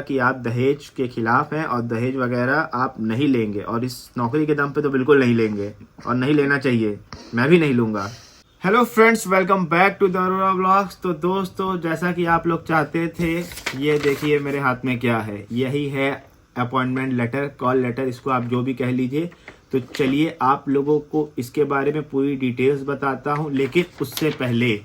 कि आप दहेज के खिलाफ हैं और दहेज वगैरह आप नहीं लेंगे, और इस नौकरी के दम पे तो बिल्कुल नहीं लेंगे और नहीं लेना चाहिए, मैं भी नहीं लूंगा। Hello friends, welcome back to the Arora vlogs. तो दोस्तों, जैसा कि आप लोग चाहते थे, ये देखिए मेरे हाथ में क्या है। यही है अपॉइंटमेंट लेटर, कॉल लेटर, इसको आप जो भी कह लीजिए। तो चलिए आप लोगों को इसके बारे में पूरी डिटेल्स बताता हूँ, लेकिन उससे पहले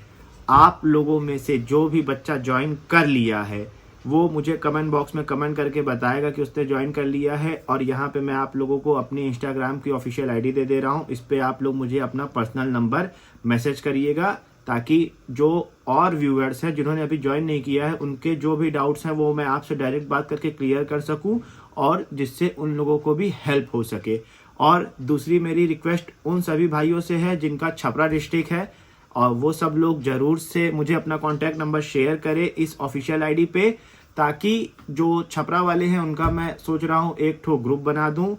आप लोगों में से जो भी बच्चा ज्वाइन कर लिया है वो मुझे कमेंट बॉक्स में कमेंट करके बताएगा कि उसने ज्वाइन कर लिया है। और यहाँ पे मैं आप लोगों को अपनी इंस्टाग्राम की ऑफिशियल आईडी दे रहा हूँ। इस पे आप लोग मुझे अपना पर्सनल नंबर मैसेज करिएगा, ताकि जो और व्यूअर्स हैं जिन्होंने अभी ज्वाइन नहीं किया है, उनके जो भी डाउट्स हैं वो मैं आपसे डायरेक्ट बात करके क्लियर कर सकूँ, और जिससे उन लोगों को भी हेल्प हो सके। और दूसरी मेरी रिक्वेस्ट उन सभी भाइयों से है जिनका छपरा डिस्ट्रिक्ट है, और वो सब लोग जरूर से मुझे अपना कॉन्टैक्ट नंबर शेयर करें इस ऑफिशियल आईडी पे, ताकि जो छपरा वाले हैं उनका मैं सोच रहा हूँ एक ठो ग्रुप बना दूं,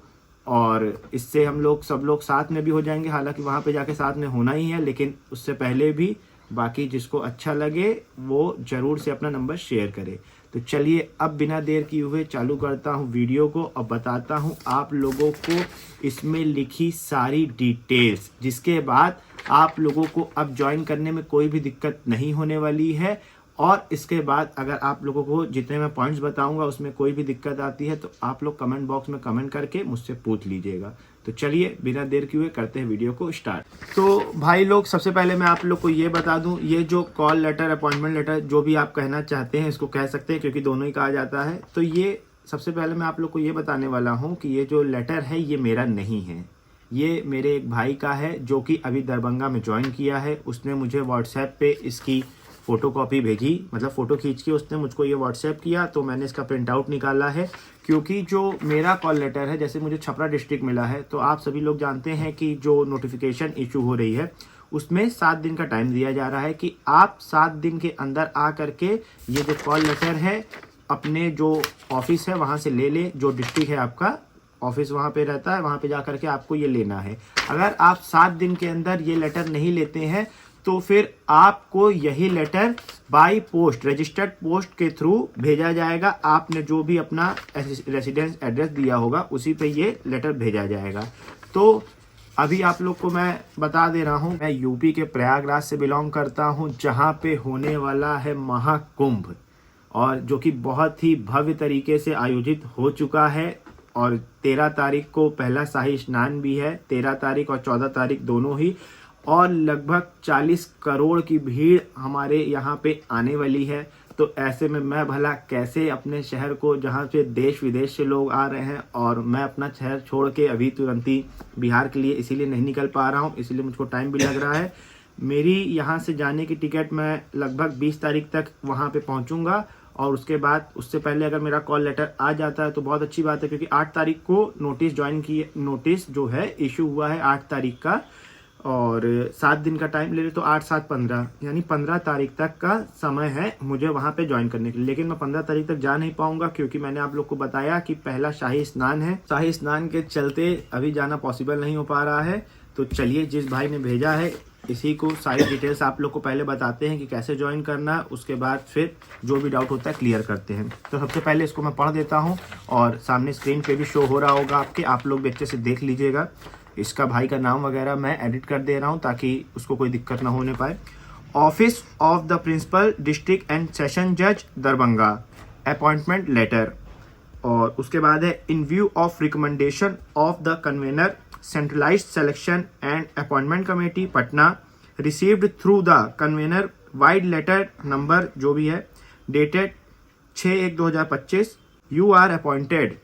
और इससे हम लोग सब लोग साथ में भी हो जाएंगे। हालांकि वहाँ पे जाके साथ में होना ही है, लेकिन उससे पहले भी बाकी जिसको अच्छा लगे वो जरूर से अपना नंबर शेयर करे। तो चलिए अब बिना देर किए हुए चालू करता हूँ वीडियो को और बताता हूँ आप लोगों को इसमें लिखी सारी डिटेल्स, जिसके बाद आप लोगों को अब ज्वाइन करने में कोई भी दिक्कत नहीं होने वाली है। और इसके बाद अगर आप लोगों को जितने मैं पॉइंट्स बताऊंगा उसमें कोई भी दिक्कत आती है तो आप लोग कमेंट बॉक्स में कमेंट करके मुझसे पूछ लीजिएगा। तो चलिए बिना देर किए हुए करते हैं वीडियो को स्टार्ट। तो भाई लोग, सबसे पहले मैं आप लोग को ये बता दूं, ये जो कॉल लेटर, अपॉइंटमेंट लेटर, जो भी आप कहना चाहते हैं इसको कह सकते हैं, क्योंकि दोनों ही कहा जाता है। तो ये सबसे पहले मैं आप लोग को ये बताने वाला हूँ कि ये जो लेटर है ये मेरा नहीं है, ये मेरे एक भाई का है जो कि अभी दरभंगा में ज्वाइन किया है। उसने मुझे व्हाट्सएप पे इसकी फ़ोटो कॉपी भेजी, मतलब फ़ोटो खींच के उसने मुझको ये व्हाट्सएप किया, तो मैंने इसका प्रिंट आउट निकाला है। क्योंकि जो मेरा कॉल लेटर है, जैसे मुझे छपरा डिस्ट्रिक्ट मिला है, तो आप सभी लोग जानते हैं कि जो नोटिफिकेशन इशू हो रही है उसमें 7 दिन का टाइम दिया जा रहा है कि आप 7 दिन के अंदर आ करके ये जो कॉल लेटर है अपने जो ऑफिस है वहाँ से ले लें। जो डिस्ट्रिक्ट है आपका ऑफिस वहाँ पे रहता है, वहाँ पे जा करके आपको ये लेना है। अगर आप 7 दिन के अंदर ये लेटर नहीं लेते हैं तो फिर आपको यही letter by post, registered post के थ्रू भेजा जाएगा। आपने जो भी अपना रेसिडेंस एड्रेस दिया होगा उसी पे ये लेटर भेजा जाएगा। तो अभी आप लोग को मैं बता दे रहा हूँ, मैं यूपी के प्रयागराज से बिलोंग करता हूँ, जहाँ पे होने वाला है महाकुंभ, और जो कि बहुत ही भव्य तरीके से आयोजित हो चुका है। और 13 तारीख को पहला शाही स्नान भी है, 13 तारीख और 14 तारीख दोनों ही, और लगभग 40 करोड़ की भीड़ हमारे यहाँ पे आने वाली है। तो ऐसे में मैं भला कैसे अपने शहर को, जहाँ से देश विदेश से लोग आ रहे हैं, और मैं अपना शहर छोड़ के अभी तुरंत ही बिहार के लिए इसीलिए नहीं निकल पा रहा हूँ, इसीलिए मुझको टाइम भी लग रहा है। मेरी यहाँ से जाने की टिकट मैं लगभग 20 तारीख तक वहाँ पे पहुँचूँगा, और उसके बाद उससे पहले अगर मेरा कॉल लेटर आ जाता है तो बहुत अच्छी बात है, क्योंकि 8 तारीख को नोटिस जो है इशू हुआ है 8 तारीख का, और 7 दिन का टाइम ले ले तो 8, 7, 15, यानी 15 तारीख तक का समय है मुझे वहाँ पे ज्वाइन करने के लिए। लेकिन मैं 15 तारीख तक जा नहीं पाऊंगा, क्योंकि मैंने आप लोग को बताया कि पहला शाही स्नान है। शाही स्नान के चलते अभी जाना पॉसिबल नहीं हो पा रहा है। तो चलिए, जिस भाई ने भेजा है इसी को सारी डिटेल्स आप लोग को पहले बताते हैं कि कैसे ज्वाइन करना, उसके बाद फिर जो भी डाउट होता है क्लियर करते हैं। तो सबसे पहले इसको मैं पढ़ देता हूँ, और सामने स्क्रीन पे भी शो हो रहा होगा आपके, आप लोग भी अच्छे से देख लीजिएगा। इसका भाई का नाम वगैरह मैं एडिट कर दे रहा हूँ ताकि उसको कोई दिक्कत ना होने पाए। Office of the principal district and session जज दरभंगा, अपॉइंटमेंट लेटर। और उसके बाद है in view of recommendation of the convener centralised selection and appointment committee Patna, received through the convener vide letter number जो भी है, dated 6/1/2025, you are appointed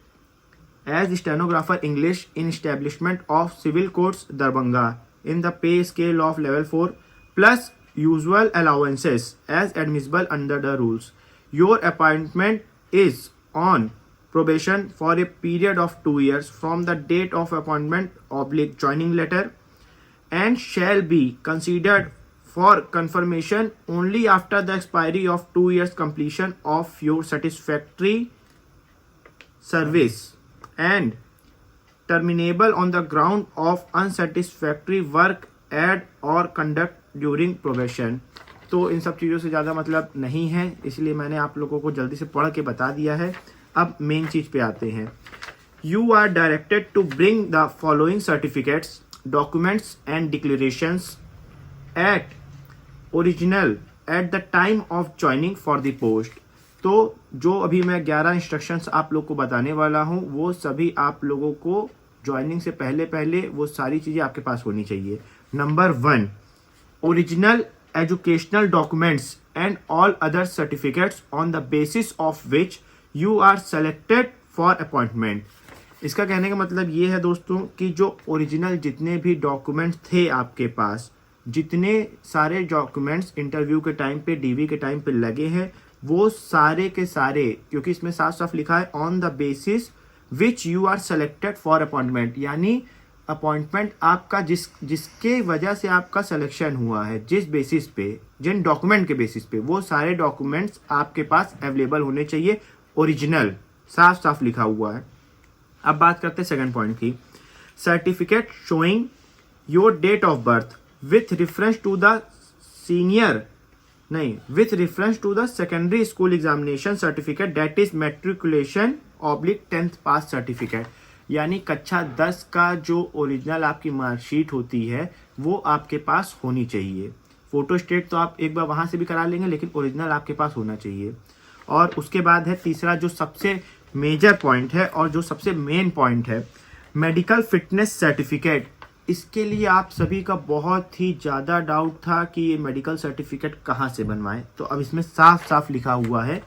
as stenographer English in establishment of civil courts Darbhanga in the pay scale of level 4 plus usual allowances as admissible under the rules. Your appointment is on probation for a period of 2 years from the date of appointment / joining letter, and shall be considered for confirmation only after the expiry of 2 years completion of your satisfactory service, and terminable on the ground of unsatisfactory work at or conduct during probation। तो इन सब चीज़ों से ज़्यादा मतलब नहीं है, इसलिए मैंने आप लोगों को जल्दी से पढ़ के बता दिया है अब मेन चीज पे आते हैं। You are directed to bring the following certificates, documents and declarations at original at the time of joining for the post. तो जो अभी मैं 11 इंस्ट्रक्शंस आप लोग को बताने वाला हूँ वो सभी आप लोगों को ज्वाइनिंग से पहले वो सारी चीज़ें आपके पास होनी चाहिए। Number 1, original educational documents and all other certificates on the basis of which you are selected for appointment. इसका कहने का मतलब ये है दोस्तों कि जो ओरिजिनल जितने भी डॉक्यूमेंट्स थे आपके पास, जितने सारे डॉक्यूमेंट्स इंटरव्यू के टाइम पे, डीवी के टाइम पे लगे हैं, वो सारे के सारे, क्योंकि इसमें साफ साफ लिखा है on the basis which you are selected for appointment, यानी अपॉइंटमेंट आपका जिसके वजह से आपका सिलेक्शन हुआ है, जिस बेसिस पे, जिन डॉक्यूमेंट के बेसिस पे, वो सारे डॉक्यूमेंट्स आपके पास अवेलेबल होने चाहिए, ओरिजिनल, साफ साफ लिखा हुआ है। अब बात करते हैं सेकंड पॉइंट की। Certificate showing your date of birth with reference to the with reference to the secondary school examination certificate that is matriculation /10th pass certificate, यानी कक्षा 10 का जो ओरिजिनल आपकी मार्कशीट होती है वो आपके पास होनी चाहिए। फोटो स्टेट तो आप एक बार वहां से भी करा लेंगे, लेकिन ओरिजिनल आपके पास होना चाहिए। और उसके बाद है तीसरा जो सबसे मेजर पॉइंट है और जो सबसे मेन पॉइंट है, मेडिकल फिटनेस सर्टिफिकेट। इसके लिए आप सभी का बहुत ही ज़्यादा डाउट था कि ये मेडिकल सर्टिफिकेट कहाँ से बनवाएं, तो अब इसमें साफ साफ लिखा हुआ है,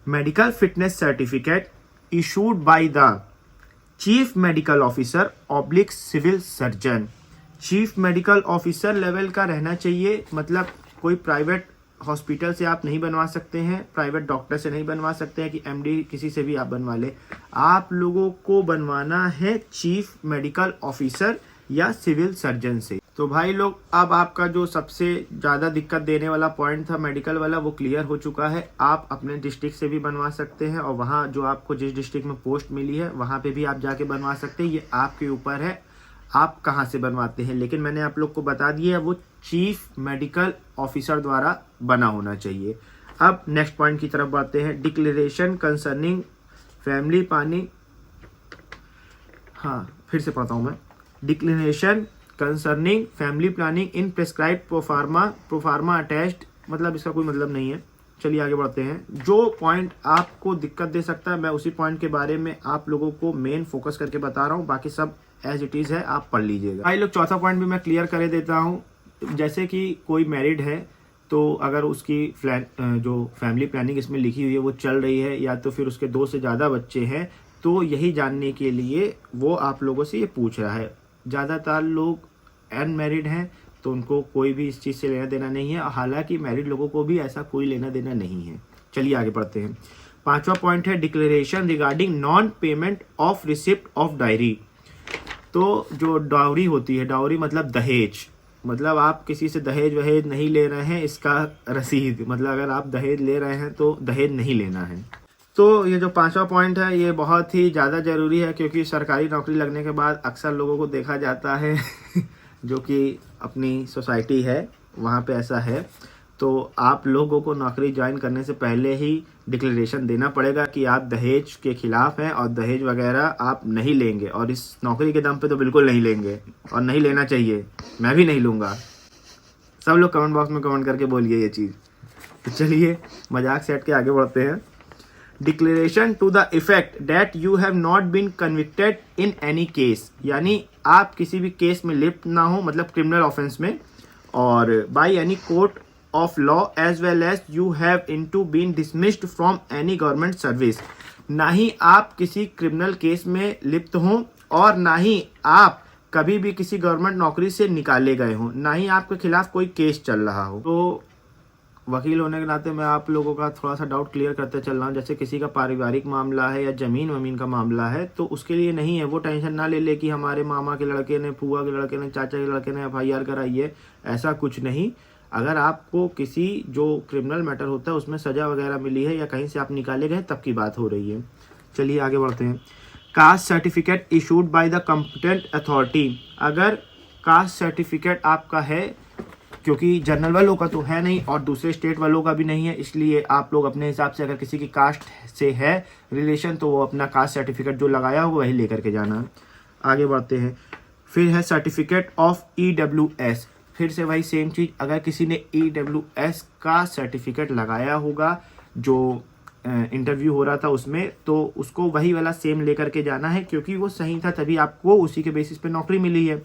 medical fitness certificate issued by the chief medical officer / civil surgeon. Chief medical officer level का रहना चाहिए, मतलब कोई प्राइवेट हॉस्पिटल से आप नहीं बनवा सकते हैं, प्राइवेट डॉक्टर से नहीं बनवा सकते हैं कि एमडी किसी से भी आप बनवा ले। आप लोगों को बनवाना है चीफ मेडिकल ऑफिसर या सिविल सर्जन से। तो भाई लोग, अब आपका जो सबसे ज़्यादा दिक्कत देने वाला पॉइंट था मेडिकल वाला, वो क्लियर हो चुका है। आप अपने डिस्ट्रिक्ट से भी बनवा सकते हैं और वहाँ जो आपको जिस डिस्ट्रिक्ट में पोस्ट मिली है वहाँ पे भी आप जाके बनवा सकते हैं। ये आपके ऊपर है आप कहाँ से बनवाते हैं, लेकिन मैंने आप लोग को बता दिया वो चीफ मेडिकल ऑफिसर द्वारा बना होना चाहिए। अब नेक्स्ट पॉइंट की तरफ बढ़ते हैं। डिक्लेरेशन कंसर्निंग फैमिली प्लानिंग, फिर से पढ़ता हूँ मैं। Declaration concerning family planning in prescribe proforma attached, मतलब इसका कोई मतलब नहीं है। चलिए आगे बढ़ते हैं। जो पॉइंट आपको दिक्कत दे सकता है मैं उसी पॉइंट के बारे में आप लोगों को मेन फोकस करके बता रहा हूँ, बाकी सब एज इट इज है, आप पढ़ लीजिएगा। भाई लोग, चौथा पॉइंट भी मैं क्लियर कर देता हूँ। जैसे कि कोई मैरिड है तो अगर उसकी जो फैमिली प्लानिंग इसमें लिखी हुई है वो चल रही है, या तो फिर उसके 2 से ज़्यादा बच्चे हैं, तो यही जानने के लिए वो आप लोगों से ये पूछ रहा है। ज़्यादातर लोग अनमैरिड हैं तो उनको कोई भी इस चीज़ से लेना देना नहीं है, हालांकि मैरिड लोगों को भी ऐसा कोई लेना देना नहीं है। चलिए आगे बढ़ते हैं। 5वां पॉइंट है declaration regarding non payment of receipt of diary. तो जो डाउरी होती है, डाउरी मतलब दहेज, मतलब आप किसी से दहेज वहेज नहीं ले रहे हैं, इसका रसीद, मतलब अगर आप दहेज ले रहे हैं तो दहेज नहीं लेना है। तो ये जो 5वां पॉइंट है ये बहुत ही ज़्यादा ज़रूरी है, क्योंकि सरकारी नौकरी लगने के बाद अक्सर लोगों को देखा जाता है जो कि अपनी सोसाइटी है वहाँ पे ऐसा है, तो आप लोगों को नौकरी ज्वाइन करने से पहले ही डिक्लेरेशन देना पड़ेगा कि आप दहेज के खिलाफ हैं और दहेज वगैरह आप नहीं लेंगे, और इस नौकरी के दम पे तो बिल्कुल नहीं लेंगे और नहीं लेना चाहिए। मैं भी नहीं लूँगा। सब लोग कमेंट बॉक्स में कमेंट करके बोलिए ये चीज़। तो चलिए मजाक से हट के आगे बढ़ते हैं। Declaration to the effect that you have not been convicted in any case, यानी आप किसी भी केस में लिप्त ना हो, मतलब क्रिमिनल ऑफेंस में, और by any court of law as well as you have into been dismissed from any government service। ना ही आप किसी क्रिमिनल केस में लिप्त हों और ना ही आप कभी भी किसी गवर्नमेंट नौकरी से निकाले गए हों, ना ही आपके खिलाफ कोई केस चल रहा हो। तो वकील होने के नाते मैं आप लोगों का थोड़ा सा डाउट क्लियर करते चल रहा हूँ। जैसे किसी का पारिवारिक मामला है या ज़मीन वमीन का मामला है तो उसके लिए नहीं है, वो टेंशन ना ले कि हमारे मामा के लड़के ने, फूआ के लड़के ने, चाचा के लड़के ने FIR कराई है, ऐसा कुछ नहीं। अगर आपको किसी जो क्रिमिनल मैटर होता है उसमें सज़ा वगैरह मिली है या कहीं से आप निकाले गए तब की बात हो रही है। चलिए आगे बढ़ते हैं। Caste certificate issued by the competent authority. अगर कास्ट सर्टिफिकेट आपका है क्योंकि जनरल वालों का तो है नहीं और दूसरे स्टेट वालों का भी नहीं है, इसलिए आप लोग अपने हिसाब से अगर किसी की कास्ट से है रिलेशन तो वो अपना कास्ट सर्टिफिकेट जो लगाया हो वही लेकर के जाना है। आगे बढ़ते हैं। फिर है सर्टिफिकेट ऑफ EWS। फिर से वही सेम चीज़, अगर किसी ने EWS का सर्टिफिकेट लगाया होगा जो इंटरव्यू हो रहा था उसमें, तो उसको वही वाला सेम लेकर के जाना है, क्योंकि वो सही था तभी आपको उसी के बेसिस पे नौकरी मिली है।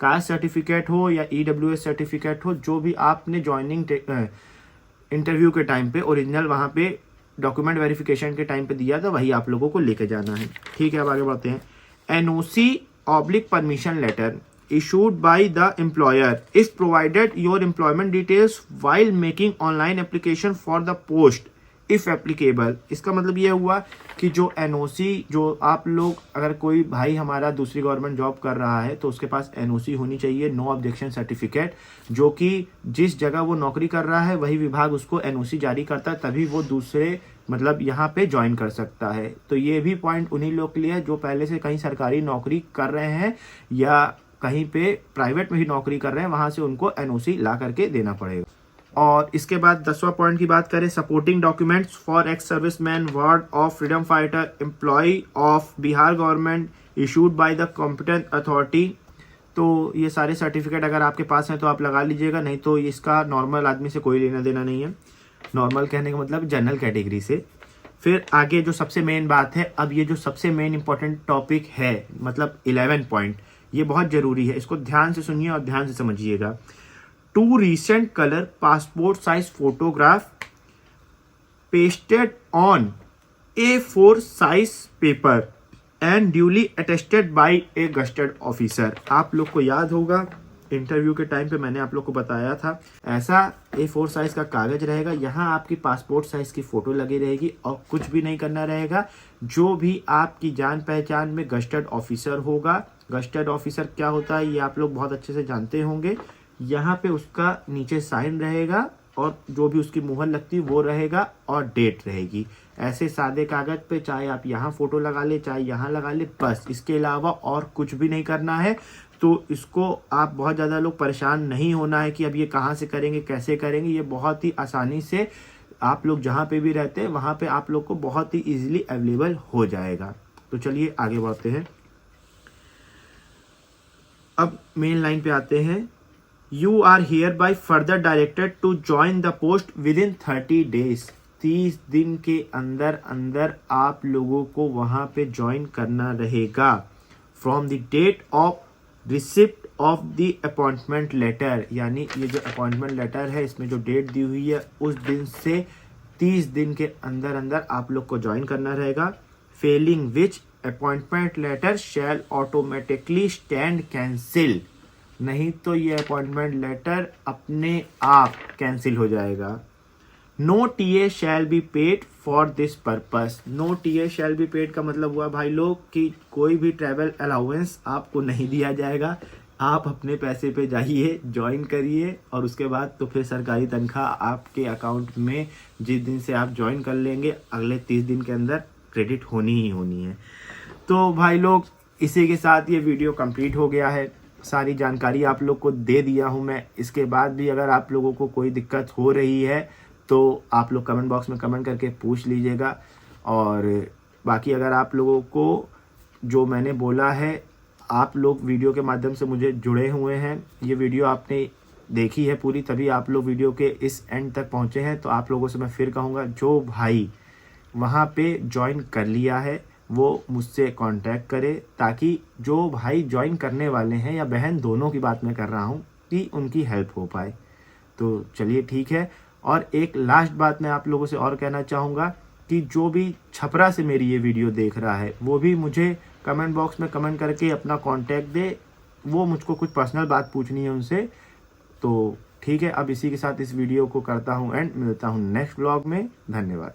कास्ट सर्टिफिकेट हो या EWS सर्टिफिकेट हो, जो भी आपने ज्वाइनिंग इंटरव्यू के टाइम पे ओरिजिनल वहाँ पे डॉक्यूमेंट वेरिफिकेशन के टाइम पे दिया था, वही आप लोगों को लेके जाना है। ठीक है, अब आगे बढ़ते हैं। NOC/परमिशन letter issued by the employer if provided your employment details while making online application for the post if applicable। इसका मतलब ये हुआ कि जो NOC, जो आप लोग अगर कोई भाई हमारा दूसरी गवर्नमेंट जॉब कर रहा है तो उसके पास NOC होनी चाहिए, नो ऑब्जेक्शन सर्टिफिकेट, जो कि जिस जगह वो नौकरी कर रहा है वही विभाग उसको NOC जारी करता है, तभी वो दूसरे मतलब यहाँ पे ज्वाइन कर सकता है। तो ये भी पॉइंट उन्हीं लोग के लिए है जो पहले से कहीं सरकारी नौकरी कर रहे हैं या कहीं पे प्राइवेट में ही नौकरी कर रहे हैं, वहां से उनको NOC ला करके देना पड़ेगा। और इसके बाद 10वां पॉइंट की बात करें, supporting documents for ex serviceman, ward of freedom fighter, employ of Bihar government issued by the competent authority. तो ये सारे सर्टिफिकेट अगर आपके पास हैं तो आप लगा लीजिएगा, नहीं तो इसका नॉर्मल आदमी से कोई लेना देना नहीं है। नॉर्मल कहने का मतलब जनरल कैटेगरी से। फिर आगे जो सबसे मेन बात है, अब ये जो सबसे मेन इंपॉर्टेंट टॉपिक है, मतलब 11 पॉइंट, ये बहुत जरूरी है, इसको ध्यान से सुनिए और ध्यान से समझिएगा। 2 recent color passport size photograph pasted on A4 size paper and duly attested by a gazetted officer। आप लोग को याद होगा इंटरव्यू के टाइम पे मैंने आप लोग को बताया था, ऐसा A4 साइज का कागज रहेगा, यहाँ आपकी पासपोर्ट साइज की फोटो लगी रहेगी और कुछ भी नहीं करना रहेगा। जो भी आपकी जान पहचान में गस्टेड ऑफिसर होगा, गस्टेड ऑफिसर क्या होता है ये आप लोग बहुत अच्छे से जानते होंगे, यहाँ पे उसका नीचे साइन रहेगा और जो भी उसकी मुहर लगती है वो रहेगा और डेट रहेगी। ऐसे सादे कागज पे चाहे आप यहाँ फोटो लगा ले चाहे यहाँ लगा ले, बस इसके अलावा और कुछ भी नहीं करना है। तो इसको आप बहुत ज़्यादा लोग परेशान नहीं होना है कि अब ये कहाँ से करेंगे कैसे करेंगे, ये बहुत ही आसानी से आप लोग जहाँ पे भी रहते हैं वहाँ पे आप लोग को बहुत ही ईजिली अवेलेबल हो जाएगा। तो चलिए आगे बढ़ते हैं। अब मेन लाइन पे आते हैं। You are hereby further directed to join the post within 30 days. 30 दिन के अंदर अंदर आप लोगों को वहां पे ज्वाइन करना रहेगा। From the date of receipt of the appointment letter, यानी ये जो अपॉइंटमेंट लेटर है इसमें जो डेट दी हुई है उस दिन से 30 दिन के अंदर अंदर आप लोग को ज्वाइन करना रहेगा। Failing which appointment letter shall automatically stand cancel, नहीं तो ये अपॉइंटमेंट लेटर अपने आप कैंसिल हो जाएगा। No TA shall be paid for this purpose. No TA shall be paid का मतलब हुआ भाई लोग कि कोई भी ट्रैवल अलाउंस आपको नहीं दिया जाएगा। आप अपने पैसे पे जाइए, ज्वाइन करिए और उसके बाद तो फिर सरकारी तनख्वाह आपके अकाउंट में जिस दिन से आप ज्वाइन कर लेंगे अगले 30 दिन के अंदर क्रेडिट होनी ही होनी है। तो भाई लोग इसी के साथ ये वीडियो कंप्लीट हो गया है। सारी जानकारी आप लोग को दे दिया हूँ मैं। इसके बाद भी अगर आप लोगों को कोई दिक्कत हो रही है तो आप लोग कमेंट बॉक्स में कमेंट करके पूछ लीजिएगा। और बाकी अगर आप लोगों को जो मैंने बोला है, आप लोग वीडियो के माध्यम से मुझे जुड़े हुए हैं, ये वीडियो आपने देखी है पूरी तभी आप लोग वीडियो के इस एंड तक पहुँचे हैं, तो आप लोगों से मैं फिर कहूँगा जो भाई वहाँ पे ज्वाइन कर लिया है वो मुझसे कांटेक्ट करे, ताकि जो भाई ज्वाइन करने वाले हैं या बहन, दोनों की बात मैं कर रहा हूँ, कि उनकी हेल्प हो पाए। तो चलिए ठीक है। और एक लास्ट बात मैं आप लोगों से और कहना चाहूँगा कि जो भी छपरा से मेरी ये वीडियो देख रहा है वो भी मुझे कमेंट बॉक्स में कमेंट करके अपना कांटेक्ट दे, वो मुझको कुछ पर्सनल बात पूछनी है उनसे। तो ठीक है, अब इसी के साथ इस वीडियो को करता हूँ एंड मिलता हूँ नेक्स्ट व्लॉग में। धन्यवाद।